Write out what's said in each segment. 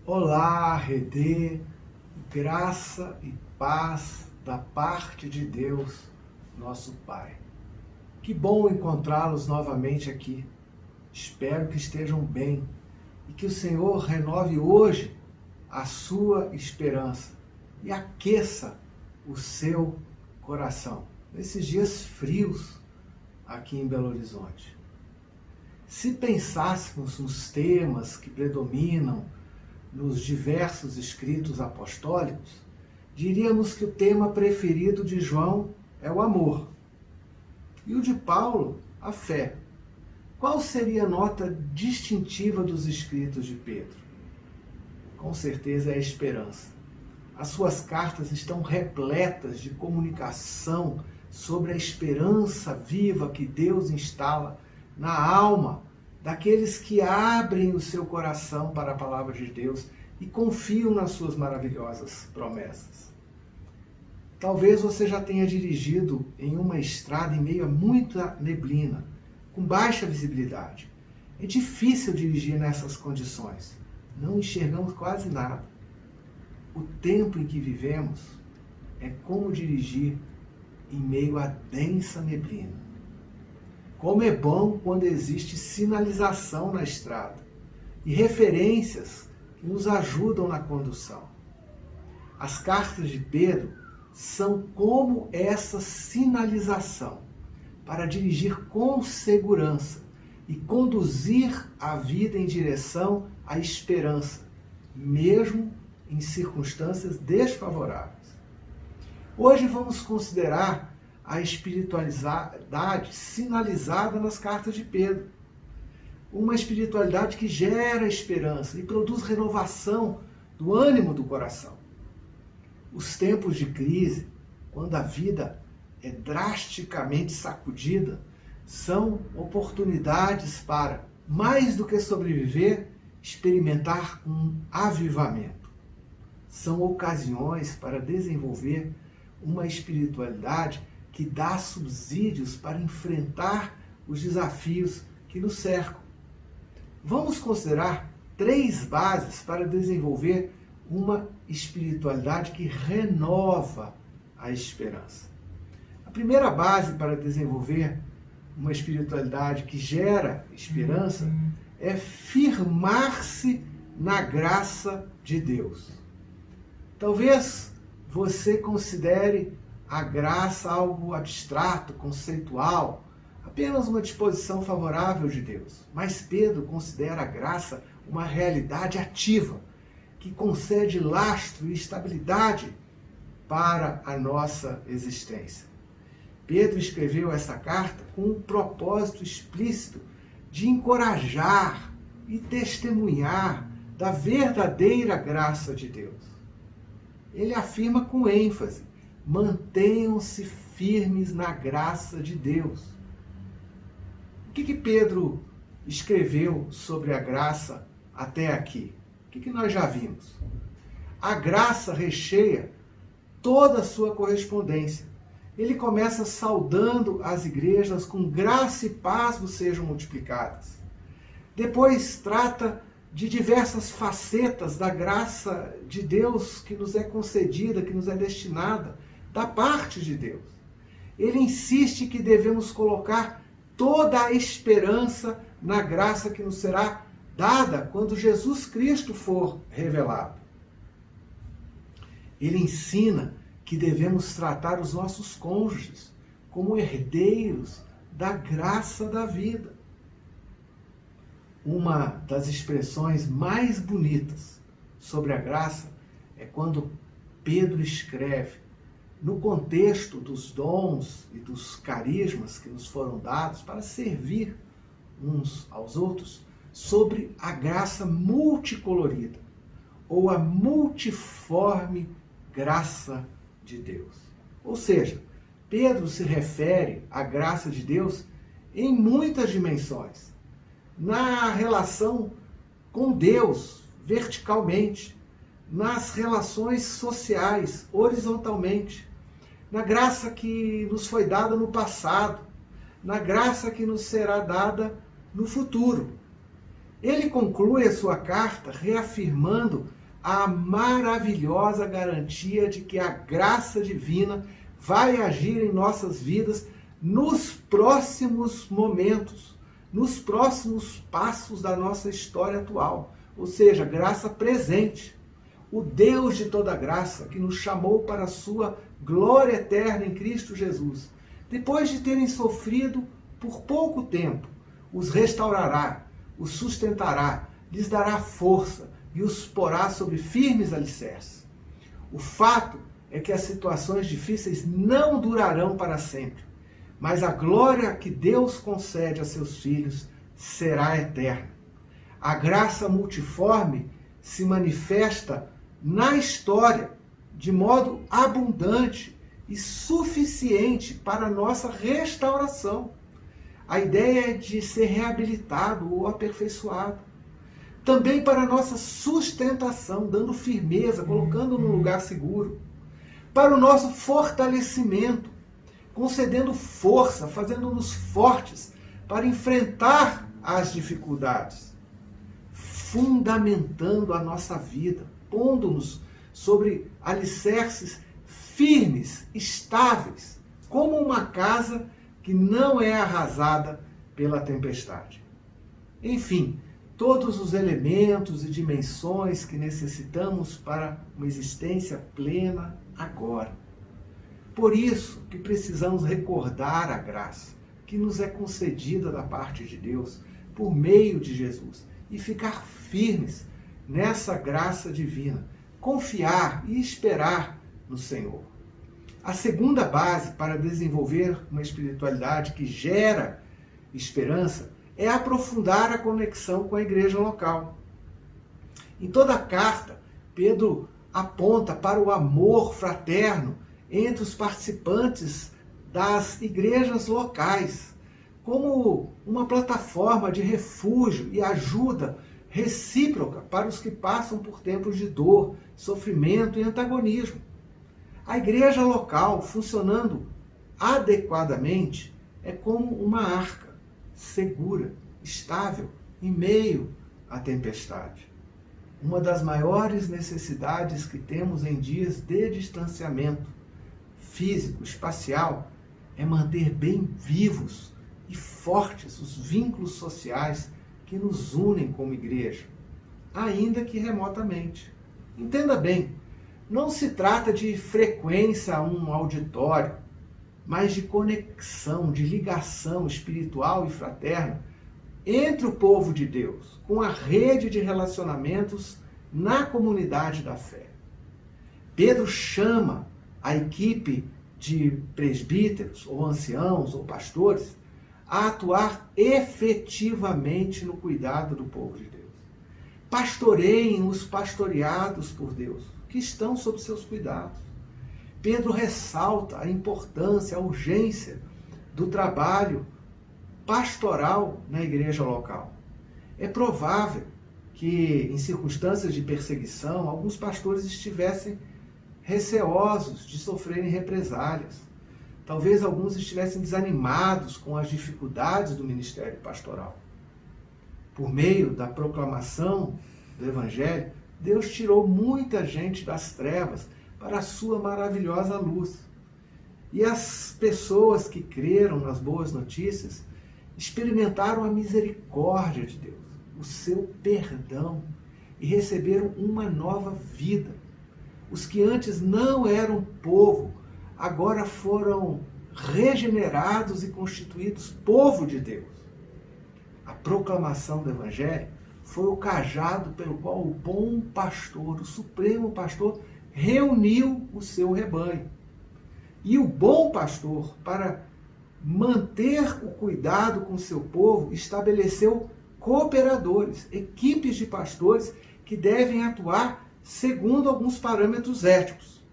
Olá, Redê, graça e paz da parte de Deus, nosso Pai. Que bom encontrá-los novamente aqui. Espero que estejam bem e que o Senhor renove hoje a sua esperança e aqueça o seu coração nesses dias frios aqui em Belo Horizonte. Se pensássemos nos temas que predominam nos diversos escritos apostólicos, diríamos que o tema preferido de João é o amor e o de Paulo, a fé. Qual seria a nota distintiva dos escritos de Pedro? Com certeza é a esperança. As suas cartas estão repletas de comunicação sobre a esperança viva que Deus instala na alma daqueles que abrem o seu coração para a palavra de Deus e confiam nas suas maravilhosas promessas. Talvez você já tenha dirigido em uma estrada em meio a muita neblina, com baixa visibilidade. É difícil dirigir nessas condições. Não enxergamos quase nada. O tempo em que vivemos é como dirigir em meio à densa neblina. Como é bom quando existe sinalização na estrada e referências que nos ajudam na condução. As cartas de Pedro são como essa sinalização para dirigir com segurança e conduzir a vida em direção à esperança, mesmo em circunstâncias desfavoráveis. Hoje vamos considerar a espiritualidade sinalizada nas cartas de Pedro. Uma espiritualidade que gera esperança e produz renovação do ânimo do coração. Os tempos de crise, quando a vida é drasticamente sacudida, são oportunidades para, mais do que sobreviver, experimentar um avivamento. São ocasiões para desenvolver uma espiritualidade que dá subsídios para enfrentar os desafios que nos cercam. Vamos considerar 3 bases para desenvolver uma espiritualidade que renova a esperança. A primeira base para desenvolver uma espiritualidade que gera esperança é firmar-se na graça de Deus. Talvez você considere a graça algo abstrato, conceitual, apenas uma disposição favorável de Deus. Mas Pedro considera a graça uma realidade ativa, que concede lastro e estabilidade para a nossa existência. Pedro escreveu essa carta com um propósito explícito de encorajar e testemunhar da verdadeira graça de Deus. Ele afirma com ênfase: mantenham-se firmes na graça de Deus. O que Pedro escreveu sobre a graça até aqui? O que nós já vimos? A graça recheia toda a sua correspondência. Ele começa saudando as igrejas com graça e paz vos sejam multiplicadas. Depois trata de diversas facetas da graça de Deus que nos é concedida, que nos é destinada, da parte de Deus. Ele insiste que devemos colocar toda a esperança na graça que nos será dada quando Jesus Cristo for revelado. Ele ensina que devemos tratar os nossos cônjuges como herdeiros da graça da vida. Uma das expressões mais bonitas sobre a graça é quando Pedro escreve, no contexto dos dons e dos carismas que nos foram dados para servir uns aos outros, sobre a graça multicolorida, ou a multiforme graça de Deus. Ou seja, Pedro se refere à graça de Deus em muitas dimensões. Na relação com Deus, verticalmente, nas relações sociais, horizontalmente, na graça que nos foi dada no passado, na graça que nos será dada no futuro. Ele conclui a sua carta reafirmando a maravilhosa garantia de que a graça divina vai agir em nossas vidas nos próximos momentos, nos próximos passos da nossa história atual, ou seja, graça presente. O Deus de toda graça, que nos chamou para a sua glória eterna em Cristo Jesus, depois de terem sofrido por pouco tempo, os restaurará, os sustentará, lhes dará força e os porá sobre firmes alicerces. O fato é que as situações difíceis não durarão para sempre, mas a glória que Deus concede a seus filhos será eterna. A graça multiforme se manifesta na história de modo abundante e suficiente para a nossa restauração. A ideia é de ser reabilitado ou aperfeiçoado. Também para a nossa sustentação, dando firmeza, colocando no lugar seguro. Para o nosso fortalecimento, concedendo força, fazendo-nos fortes para enfrentar as dificuldades. Fundamentando a nossa vida, pondo-nos sobre alicerces firmes, estáveis, como uma casa que não é arrasada pela tempestade. Enfim, todos os elementos e dimensões que necessitamos para uma existência plena agora. Por isso que precisamos recordar a graça que nos é concedida da parte de Deus por meio de Jesus e ficar firmes nessa graça divina, confiar e esperar no Senhor. A segunda base para desenvolver uma espiritualidade que gera esperança é aprofundar a conexão com a igreja local. Em toda a carta, Pedro aponta para o amor fraterno entre os participantes das igrejas locais, como uma plataforma de refúgio e ajuda recíproca para os que passam por tempos de dor, sofrimento e antagonismo. A igreja local, funcionando adequadamente, é como uma arca segura, estável, em meio à tempestade. Uma das maiores necessidades que temos em dias de distanciamento físico, espacial, é manter bem vivos e fortes os vínculos sociais que nos unem como igreja, ainda que remotamente. Entenda bem, não se trata de frequência a um auditório, mas de conexão, de ligação espiritual e fraterna entre o povo de Deus, com a rede de relacionamentos na comunidade da fé. Pedro chama a equipe de presbíteros, ou anciãos, ou pastores, a atuar efetivamente no cuidado do povo de Deus. Pastoreiem os pastoreados por Deus, que estão sob seus cuidados. Pedro ressalta a importância, a urgência do trabalho pastoral na igreja local. É provável que, em circunstâncias de perseguição, alguns pastores estivessem receosos de sofrerem represálias. Talvez alguns estivessem desanimados com as dificuldades do ministério pastoral. Por meio da proclamação do Evangelho, Deus tirou muita gente das trevas para a sua maravilhosa luz. E as pessoas que creram nas boas notícias experimentaram a misericórdia de Deus, o seu perdão, e receberam uma nova vida. Os que antes não eram povo, agora foram regenerados e constituídos povo de Deus. A proclamação do Evangelho foi o cajado pelo qual o bom pastor, o supremo pastor, reuniu o seu rebanho. E o bom pastor, para manter o cuidado com o seu povo, estabeleceu cooperadores, equipes de pastores que devem atuar segundo alguns parâmetros éticos.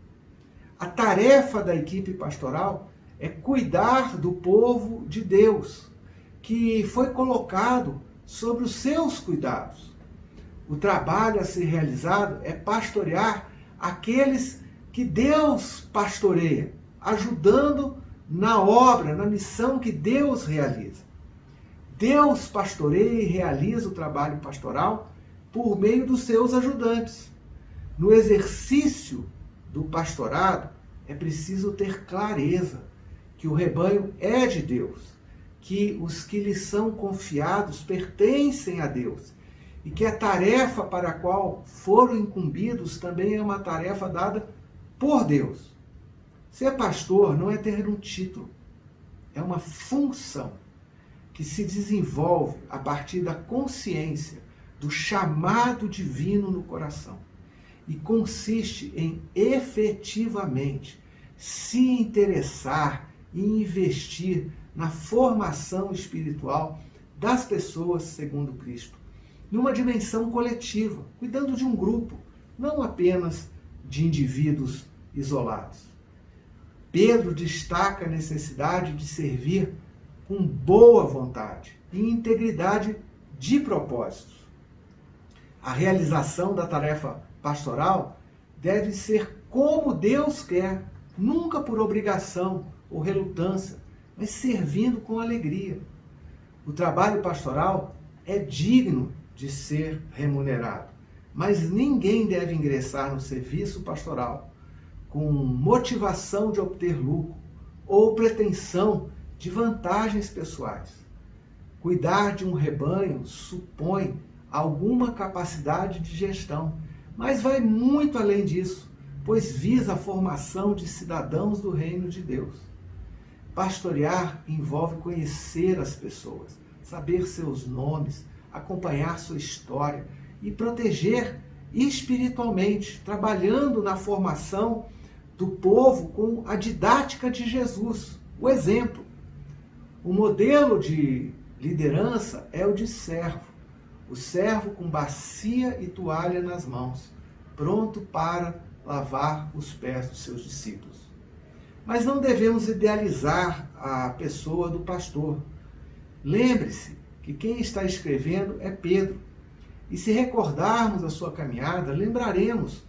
A tarefa da equipe pastoral é cuidar do povo de Deus, que foi colocado sobre os seus cuidados. O trabalho a ser realizado é pastorear aqueles que Deus pastoreia, ajudando na obra, na missão que Deus realiza. Deus pastoreia e realiza o trabalho pastoral por meio dos seus ajudantes. No exercício do pastorado, é preciso ter clareza que o rebanho é de Deus, que os que lhe são confiados pertencem a Deus e que a tarefa para a qual foram incumbidos também é uma tarefa dada por Deus. Ser pastor não é ter um título, é uma função que se desenvolve a partir da consciência do chamado divino no coração e consiste em efetivamente se interessar e investir na formação espiritual das pessoas segundo Cristo, numa dimensão coletiva, cuidando de um grupo, não apenas de indivíduos isolados. Pedro destaca a necessidade de servir com boa vontade e integridade de propósitos. A realização da tarefa pastoral deve ser como Deus quer, nunca por obrigação ou relutância, mas servindo com alegria. O trabalho pastoral é digno de ser remunerado, mas ninguém deve ingressar no serviço pastoral com motivação de obter lucro ou pretensão de vantagens pessoais. Cuidar de um rebanho supõe alguma capacidade de gestão, mas vai muito além disso, pois visa a formação de cidadãos do reino de Deus. Pastorear envolve conhecer as pessoas, saber seus nomes, acompanhar sua história e proteger espiritualmente, trabalhando na formação do povo com a didática de Jesus, o exemplo. O modelo de liderança é o de servo. O servo com bacia e toalha nas mãos, pronto para lavar os pés dos seus discípulos. Mas não devemos idealizar a pessoa do pastor. Lembre-se que quem está escrevendo é Pedro. E se recordarmos a sua caminhada, lembraremos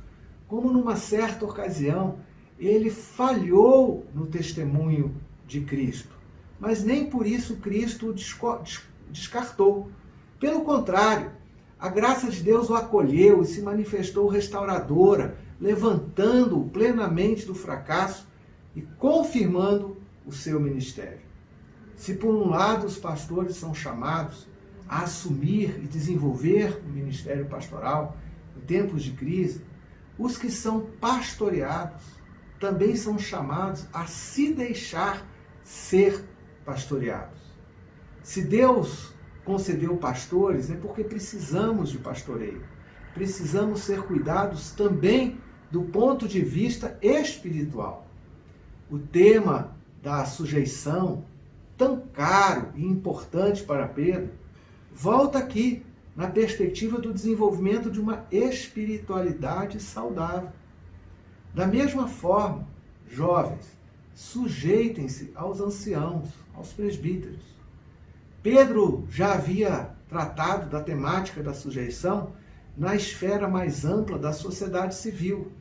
como numa certa ocasião ele falhou no testemunho de Cristo. Mas nem por isso Cristo o descartou. Pelo contrário, a graça de Deus o acolheu e se manifestou restauradora, levantando-o plenamente do fracasso e confirmando o seu ministério. Se por um lado os pastores são chamados a assumir e desenvolver o ministério pastoral em tempos de crise, os que são pastoreados também são chamados a se deixar ser pastoreados. Se Deus concedeu pastores, é porque precisamos de pastoreio. Precisamos ser cuidados também do ponto de vista espiritual. O tema da sujeição, tão caro e importante para Pedro, volta aqui na perspectiva do desenvolvimento de uma espiritualidade saudável. Da mesma forma, jovens, sujeitem-se aos anciãos, aos presbíteros. Pedro já havia tratado da temática da sujeição na esfera mais ampla da sociedade civil,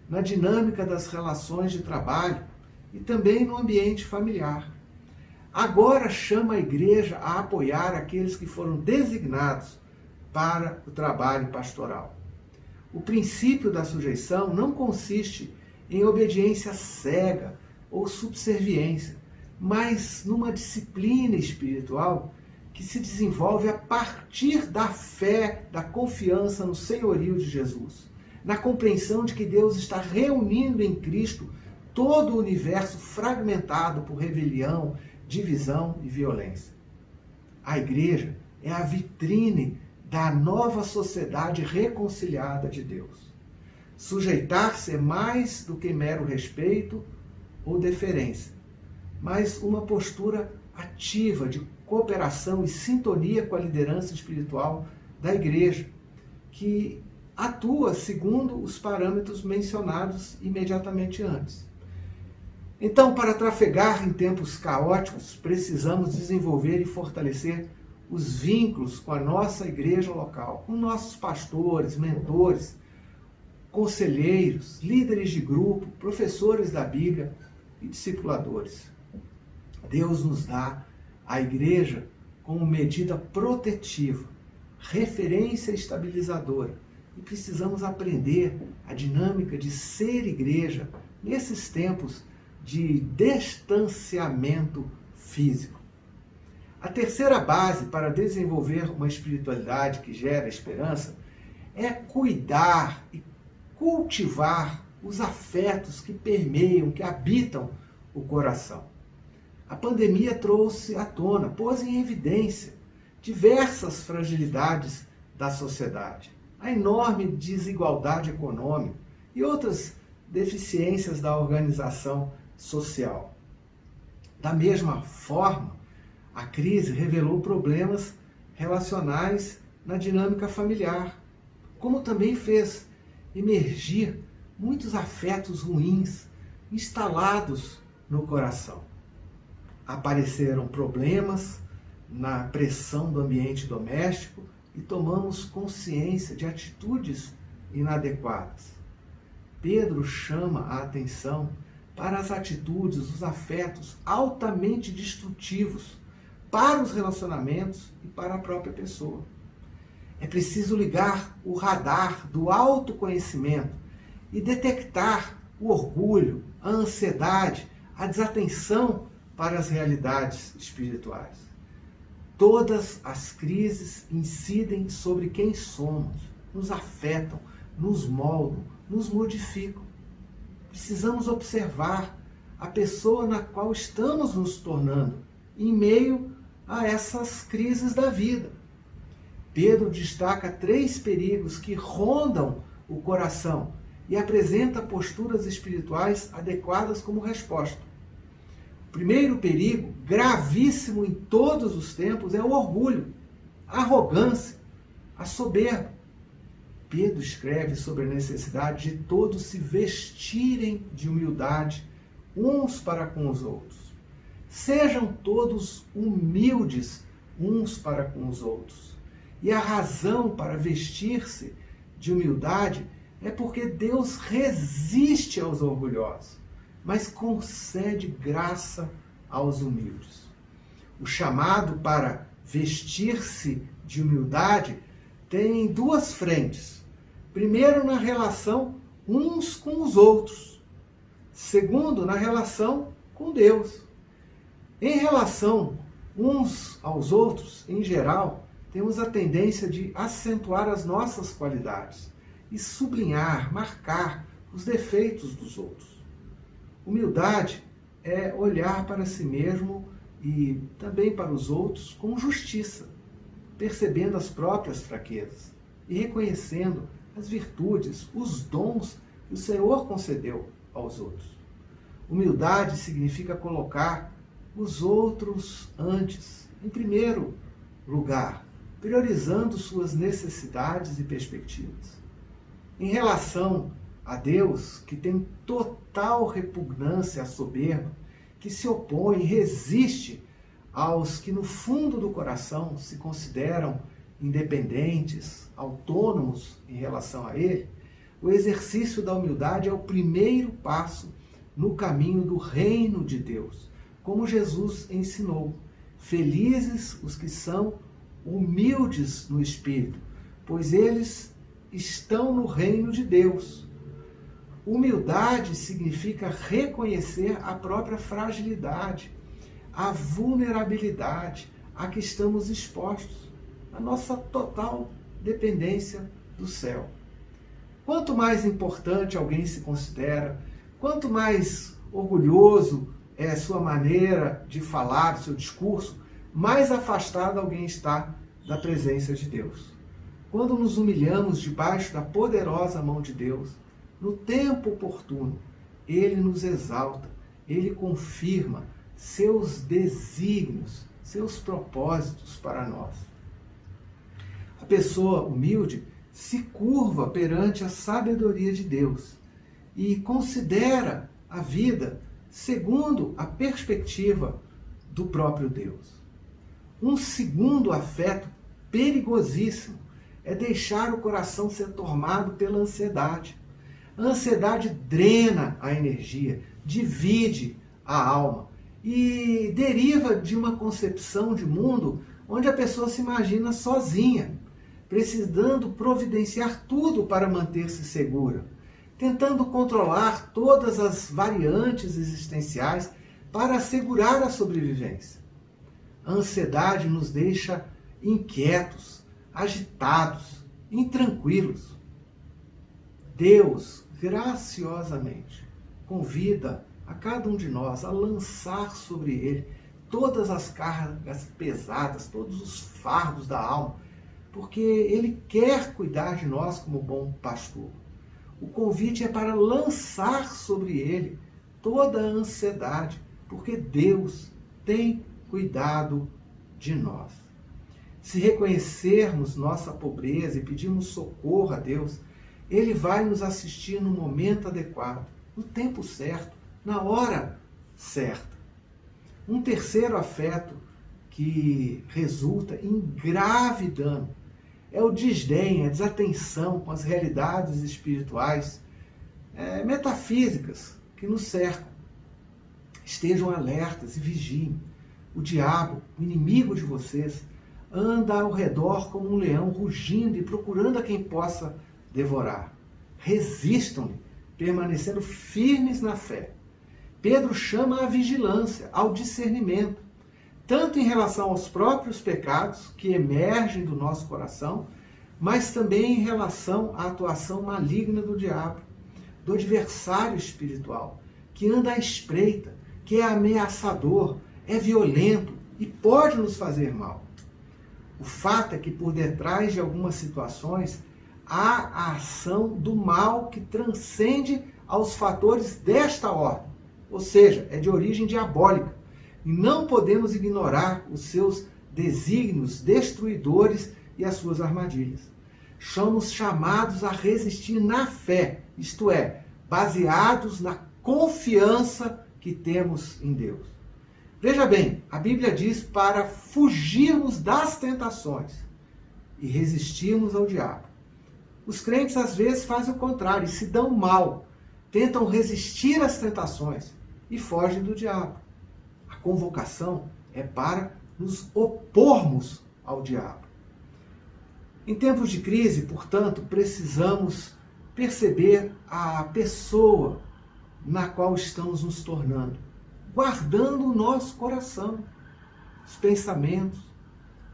na dinâmica das relações de trabalho e também no ambiente familiar. Agora chama a igreja a apoiar aqueles que foram designados para o trabalho pastoral. O princípio da sujeição não consiste em obediência cega ou subserviência, mas numa disciplina espiritual que se desenvolve a partir da fé, da confiança no senhorio de Jesus, na compreensão de que Deus está reunindo em Cristo todo o universo fragmentado por rebelião, divisão e violência. A igreja é a vitrine da nova sociedade reconciliada de Deus. Sujeitar-se é mais do que mero respeito ou deferência, mas uma postura ativa de cooperação e sintonia com a liderança espiritual da igreja, que atua segundo os parâmetros mencionados imediatamente antes. Então, para trafegar em tempos caóticos, precisamos desenvolver e fortalecer os vínculos com a nossa igreja local, com nossos pastores, mentores, conselheiros, líderes de grupo, professores da Bíblia e discipuladores. Deus nos dá a igreja como medida protetiva, referência estabilizadora. E precisamos aprender a dinâmica de ser igreja nesses tempos de distanciamento físico. A terceira base para desenvolver uma espiritualidade que gera esperança é cuidar e cultivar os afetos que permeiam, que habitam o coração. A pandemia trouxe à tona, pôs em evidência diversas fragilidades da sociedade, a enorme desigualdade econômica e outras deficiências da organização social. Da mesma forma, a crise revelou problemas relacionais na dinâmica familiar, como também fez emergir muitos afetos ruins instalados no coração. Apareceram problemas na pressão do ambiente doméstico e tomamos consciência de atitudes inadequadas. Pedro chama a atenção para as atitudes, os afetos altamente destrutivos para os relacionamentos e para a própria pessoa. É preciso ligar o radar do autoconhecimento e detectar o orgulho, a ansiedade, a desatenção para as realidades espirituais. Todas as crises incidem sobre quem somos, nos afetam, nos moldam, nos modificam. Precisamos observar a pessoa na qual estamos nos tornando em meio a essas crises da vida. Pedro destaca 3 perigos que rondam o coração e apresenta posturas espirituais adequadas como resposta. O primeiro perigo, gravíssimo em todos os tempos, é o orgulho, a arrogância, a soberba. Pedro escreve sobre a necessidade de todos se vestirem de humildade uns para com os outros. Sejam todos humildes uns para com os outros. E a razão para vestir-se de humildade é porque Deus resiste aos orgulhosos, mas concede graça aos humildes. O chamado para vestir-se de humildade tem 2 frentes. Primeiro, na relação uns com os outros. Segundo, na relação com Deus. Em relação uns aos outros, em geral, temos a tendência de acentuar as nossas qualidades e sublinhar, marcar os defeitos dos outros. Humildade é olhar para si mesmo e também para os outros com justiça, percebendo as próprias fraquezas e reconhecendo as virtudes, os dons que o Senhor concedeu aos outros. Humildade significa colocar os outros antes, em primeiro lugar, priorizando suas necessidades e perspectivas. Em relação a Deus, que tem total repugnância à soberba, que se opõe e resiste aos que no fundo do coração se consideram independentes, autônomos em relação a Ele, o exercício da humildade é o primeiro passo no caminho do reino de Deus, como Jesus ensinou. Felizes os que são humildes no espírito, pois eles estão no reino de Deus. Humildade significa reconhecer a própria fragilidade, a vulnerabilidade a que estamos expostos, a nossa total dependência do céu. Quanto mais importante alguém se considera, quanto mais orgulhoso é sua maneira de falar, seu discurso, mais afastado alguém está da presença de Deus. Quando nos humilhamos debaixo da poderosa mão de Deus, no tempo oportuno, Ele nos exalta, Ele confirma seus desígnios, seus propósitos para nós. A pessoa humilde se curva perante a sabedoria de Deus e considera a vida segundo a perspectiva do próprio Deus. Um segundo afeto perigosíssimo é deixar o coração ser tomado pela ansiedade. A ansiedade drena a energia, divide a alma e deriva de uma concepção de mundo onde a pessoa se imagina sozinha, precisando providenciar tudo para manter-se segura, tentando controlar todas as variantes existenciais para assegurar a sobrevivência. A ansiedade nos deixa inquietos, agitados, intranquilos. Deus, graciosamente, convida a cada um de nós a lançar sobre ele todas as cargas pesadas, todos os fardos da alma, porque ele quer cuidar de nós como bom pastor. O convite é para lançar sobre ele toda a ansiedade, porque Deus tem cuidado de nós. Se reconhecermos nossa pobreza e pedirmos socorro a Deus, ele vai nos assistir no momento adequado, no tempo certo, na hora certa. Um terceiro afeto que resulta em grave dano é o desdém, a desatenção com as realidades espirituais, metafísicas que nos cercam. Estejam alertas e vigiem. O diabo, o inimigo de vocês, anda ao redor como um leão, rugindo e procurando a quem possa devorar. Resistam-lhe, permanecendo firmes na fé. Pedro chama à vigilância, ao discernimento, tanto em relação aos próprios pecados que emergem do nosso coração, mas também em relação à atuação maligna do diabo, do adversário espiritual, que anda à espreita, que é ameaçador, é violento e pode nos fazer mal. O fato é que por detrás de algumas situações há a ação do mal que transcende aos fatores desta ordem, ou seja, é de origem diabólica. E não podemos ignorar os seus desígnios destruidores e as suas armadilhas. Somos chamados a resistir na fé, isto é, baseados na confiança que temos em Deus. Veja bem, a Bíblia diz para fugirmos das tentações e resistirmos ao diabo. Os crentes às vezes fazem o contrário, se dão mal, tentam resistir às tentações e fogem do diabo. A convocação é para nos opormos ao diabo. Em tempos de crise, portanto, precisamos perceber a pessoa na qual estamos nos tornando, guardando o nosso coração, os pensamentos,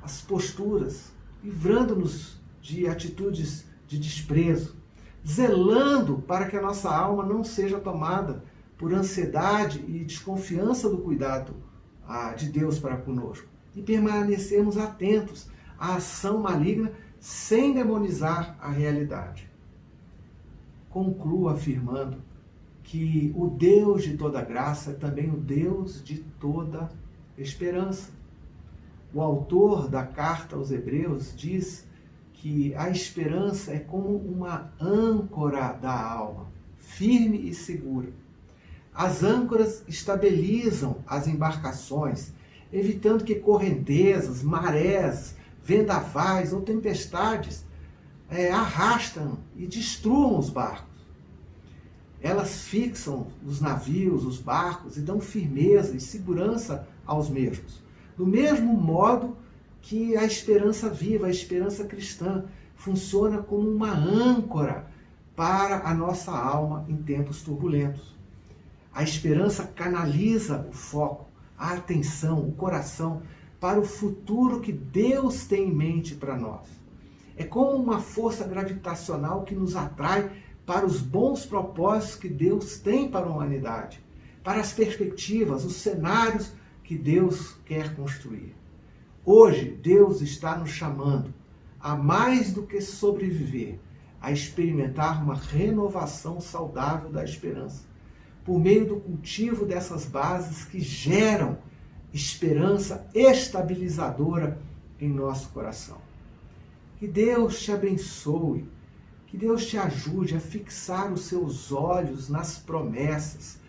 as posturas, livrando-nos de atitudes de desprezo, zelando para que a nossa alma não seja tomada por ansiedade e desconfiança do cuidado de Deus para conosco. E permanecermos atentos à ação maligna sem demonizar a realidade. Concluo afirmando que o Deus de toda graça é também o Deus de toda esperança. O autor da carta aos Hebreus diz que a esperança é como uma âncora da alma, firme e segura. As âncoras estabilizam as embarcações, evitando que correntezas, marés, vendavais ou tempestades arrastam e destruam os barcos. Elas fixam os navios, os barcos e dão firmeza e segurança aos mesmos. Do mesmo modo que a esperança viva, a esperança cristã, funciona como uma âncora para a nossa alma em tempos turbulentos. A esperança canaliza o foco, a atenção, o coração para o futuro que Deus tem em mente para nós. É como uma força gravitacional que nos atrai para os bons propósitos que Deus tem para a humanidade, para as perspectivas, os cenários que Deus quer construir. Hoje, Deus está nos chamando a mais do que sobreviver, a experimentar uma renovação saudável da esperança, por meio do cultivo dessas bases que geram esperança estabilizadora em nosso coração. Que Deus te abençoe, que Deus te ajude a fixar os seus olhos nas promessas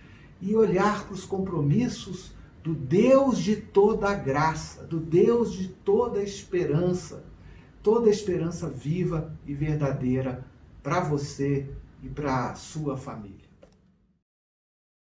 e olhar para os compromissos do Deus de toda a graça, do Deus de toda esperança viva e verdadeira para você e para a sua família.